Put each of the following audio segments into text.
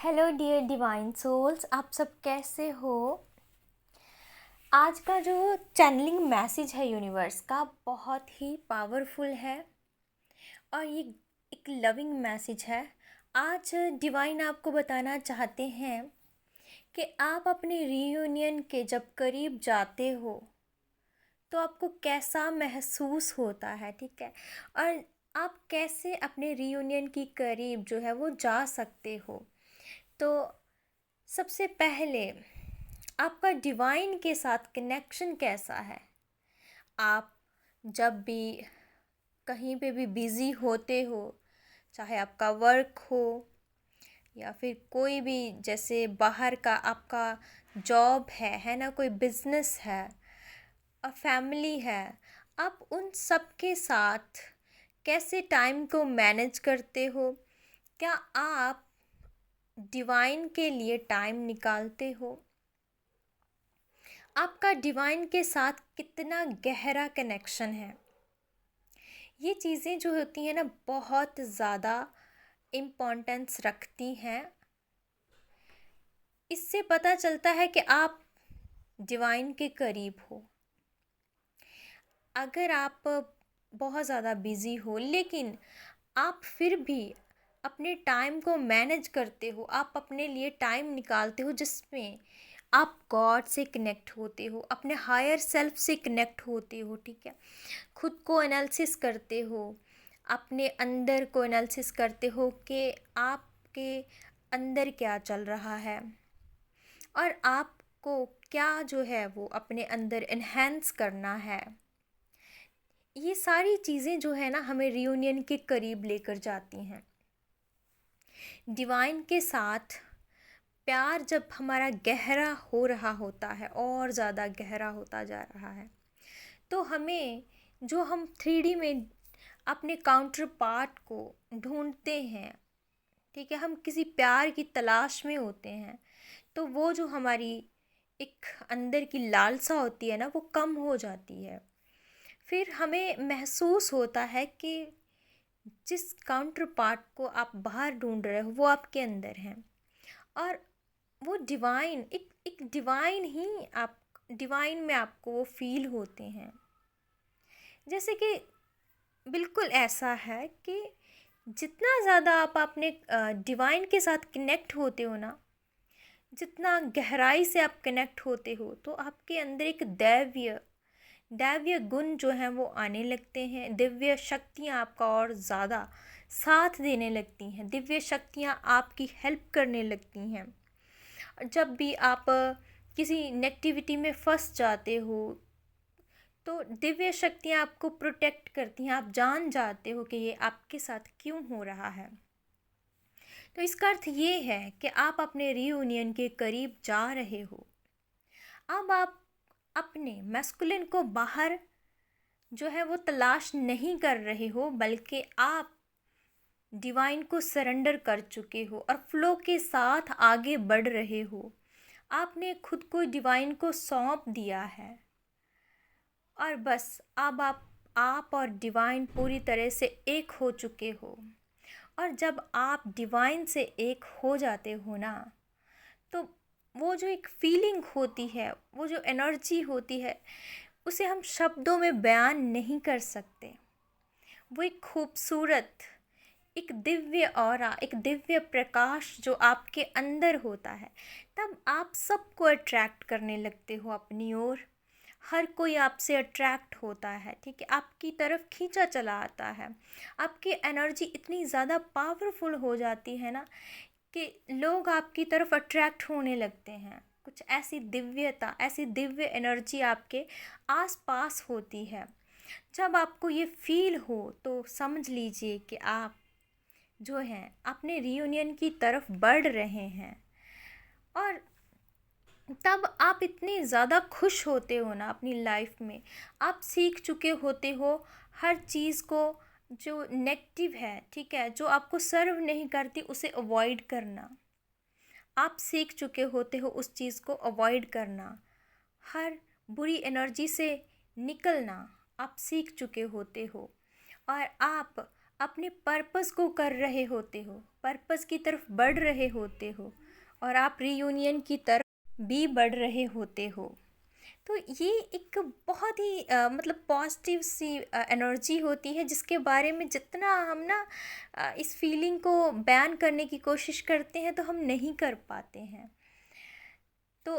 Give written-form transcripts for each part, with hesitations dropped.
Hello dear divine souls, आप सब कैसे हो। आज का जो चैनलिंग मैसेज है यूनिवर्स का बहुत ही पावरफुल है और ये एक लविंग मैसेज है। आज डिवाइन आपको बताना चाहते हैं कि आप अपने रीयूनियन के जब करीब जाते हो तो आपको कैसा महसूस होता है, ठीक है, और आप कैसे अपने रीयूनियन की करीब जो है वो जा सकते हो। तो सबसे पहले आपका डिवाइन के साथ कनेक्शन कैसा है। आप जब भी कहीं पे भी बिज़ी होते हो, चाहे आपका वर्क हो या फिर कोई भी जैसे बाहर का आपका जॉब है ना, कोई बिजनेस है और फैमिली है, आप उन सब के साथ कैसे टाइम को मैनेज करते हो। क्या आप डिवाइन के लिए टाइम निकालते हो। आपका डिवाइन के साथ कितना गहरा कनेक्शन है। ये चीज़ें जो होती हैं ना, बहुत ज़्यादा इम्पोर्टेंस रखती हैं। इससे पता चलता है कि आप डिवाइन के करीब हो। अगर आप बहुत ज़्यादा बिज़ी हो लेकिन आप फिर भी अपने टाइम को मैनेज करते हो, आप अपने लिए टाइम निकालते हो जिसमें आप गॉड से कनेक्ट होते हो, अपने हायर सेल्फ से कनेक्ट होते हो, ठीक है, खुद को एनालिसिस करते हो, अपने अंदर को एनालिसिस करते हो कि आपके अंदर क्या चल रहा है और आपको क्या जो है वो अपने अंदर इन्हेंस करना है। ये सारी चीज़ें जो है ना हमें रियूनियन के करीब लेकर जाती हैं। डिवाइन के साथ प्यार जब हमारा गहरा हो रहा होता है और ज़्यादा गहरा होता जा रहा है, तो हमें जो हम 3D में अपने काउंटर पार्ट को ढूंढते हैं, ठीक है, हम किसी प्यार की तलाश में होते हैं, तो वो जो हमारी एक अंदर की लालसा होती है ना, वो कम हो जाती है। फिर हमें महसूस होता है कि जिस काउंटर पार्ट को आप बाहर ढूंढ रहे हो वो आपके अंदर है और वो डिवाइन एक डिवाइन ही आप डिवाइन में आपको वो फील होते हैं। जैसे कि बिल्कुल ऐसा है कि जितना ज़्यादा आप अपने डिवाइन के साथ कनेक्ट होते हो ना, जितना गहराई से आप कनेक्ट होते हो, तो आपके अंदर एक दैवीय गुण जो हैं वो आने लगते हैं। दिव्य शक्तियाँ आपका और ज़्यादा साथ देने लगती हैं, दिव्य शक्तियाँ आपकी हेल्प करने लगती हैं। जब भी आप किसी नेगेटिविटी में फंस जाते हो तो दिव्य शक्तियाँ आपको प्रोटेक्ट करती हैं। आप जान जाते हो कि ये आपके साथ क्यों हो रहा है। तो इसका अर्थ ये है कि आप अपने रीयूनियन के करीब जा रहे हो। अब आप अपने मैस्कुलिन को बाहर जो है वो तलाश नहीं कर रहे हो, बल्कि आप डिवाइन को सरेंडर कर चुके हो और फ्लो के साथ आगे बढ़ रहे हो। आपने खुद को डिवाइन को सौंप दिया है और बस अब आप और डिवाइन पूरी तरह से एक हो चुके हो। और जब आप डिवाइन से एक हो जाते हो ना, तो वो जो एक फीलिंग होती है, वो जो एनर्जी होती है, उसे हम शब्दों में बयान नहीं कर सकते। वो एक खूबसूरत, एक दिव्य ऑरा, एक दिव्य प्रकाश जो आपके अंदर होता है, तब आप सबको अट्रैक्ट करने लगते हो अपनी ओर। हर कोई आपसे अट्रैक्ट होता है, ठीक है, आपकी तरफ खींचा चला आता है। आपकी एनर्जी इतनी ज़्यादा पावरफुल हो जाती है ना कि लोग आपकी तरफ अट्रैक्ट होने लगते हैं। कुछ ऐसी दिव्यता, ऐसी दिव्य एनर्जी आपके आसपास होती है। जब आपको ये फील हो तो समझ लीजिए कि आप जो हैं अपने रीयूनियन की तरफ बढ़ रहे हैं। और तब आप इतने ज़्यादा खुश होते हो ना अपनी लाइफ में। आप सीख चुके होते हो हर चीज़ को, जो नेगेटिव है, ठीक है, जो आपको सर्व नहीं करती उसे अवॉइड करना। आप सीख चुके होते हो उस चीज़ को अवॉइड करना, हर बुरी एनर्जी से निकलना आप सीख चुके होते हो और आप अपने पर्पस को कर रहे होते हो। पर्पस की तरफ बढ़ रहे होते हो और आप रीयूनियन की तरफ भी बढ़ रहे होते हो। तो ये एक बहुत ही मतलब पॉजिटिव सी एनर्जी होती है, जिसके बारे में जितना हम ना इस फीलिंग को बयान करने की कोशिश करते हैं तो हम नहीं कर पाते हैं। तो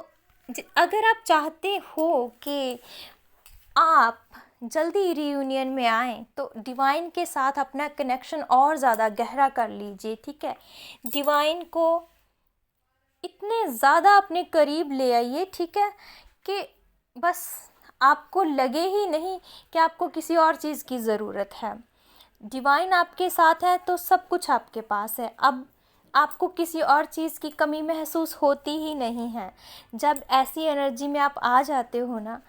अगर आप चाहते हो कि आप जल्दी रीयूनियन में आएँ तो डिवाइन के साथ अपना कनेक्शन और ज़्यादा गहरा कर लीजिए, ठीक है। डिवाइन को इतने ज़्यादा अपने करीब ले आइए, ठीक है, कि बस आपको लगे ही नहीं कि आपको किसी और चीज़ की ज़रूरत है। डिवाइन आपके साथ है तो सब कुछ आपके पास है। अब आपको किसी और चीज़ की कमी महसूस होती ही नहीं है। जब ऐसी एनर्जी में आप आ जाते हो ना,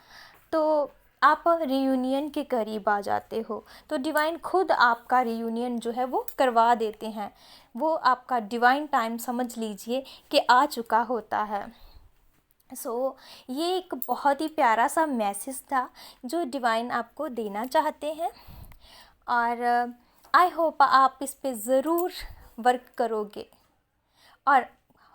तो आप रीयूनियन के करीब आ जाते हो। तो डिवाइन खुद आपका रीयूनियन जो है वो करवा देते हैं। वो आपका डिवाइन टाइम समझ लीजिए कि आ चुका होता है। ये एक बहुत ही प्यारा सा मैसेज था जो डिवाइन आपको देना चाहते हैं, और आई होप आप इस पे ज़रूर वर्क करोगे। और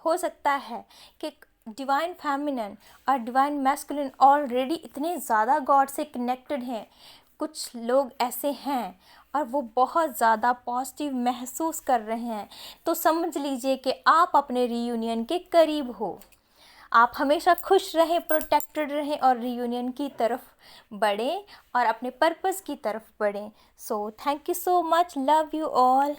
हो सकता है कि डिवाइन फेमिनिन और डिवाइन मैस्कुलिन ऑलरेडी इतने ज़्यादा गॉड से कनेक्टेड हैं, कुछ लोग ऐसे हैं और वो बहुत ज़्यादा पॉजिटिव महसूस कर रहे हैं, तो समझ लीजिए कि आप अपने रीयूनियन के करीब हो। आप हमेशा खुश रहें, प्रोटेक्टेड रहें और रीयूनियन की तरफ बढ़ें और अपने पर्पस की तरफ बढ़ें। So thank you so much, love you all.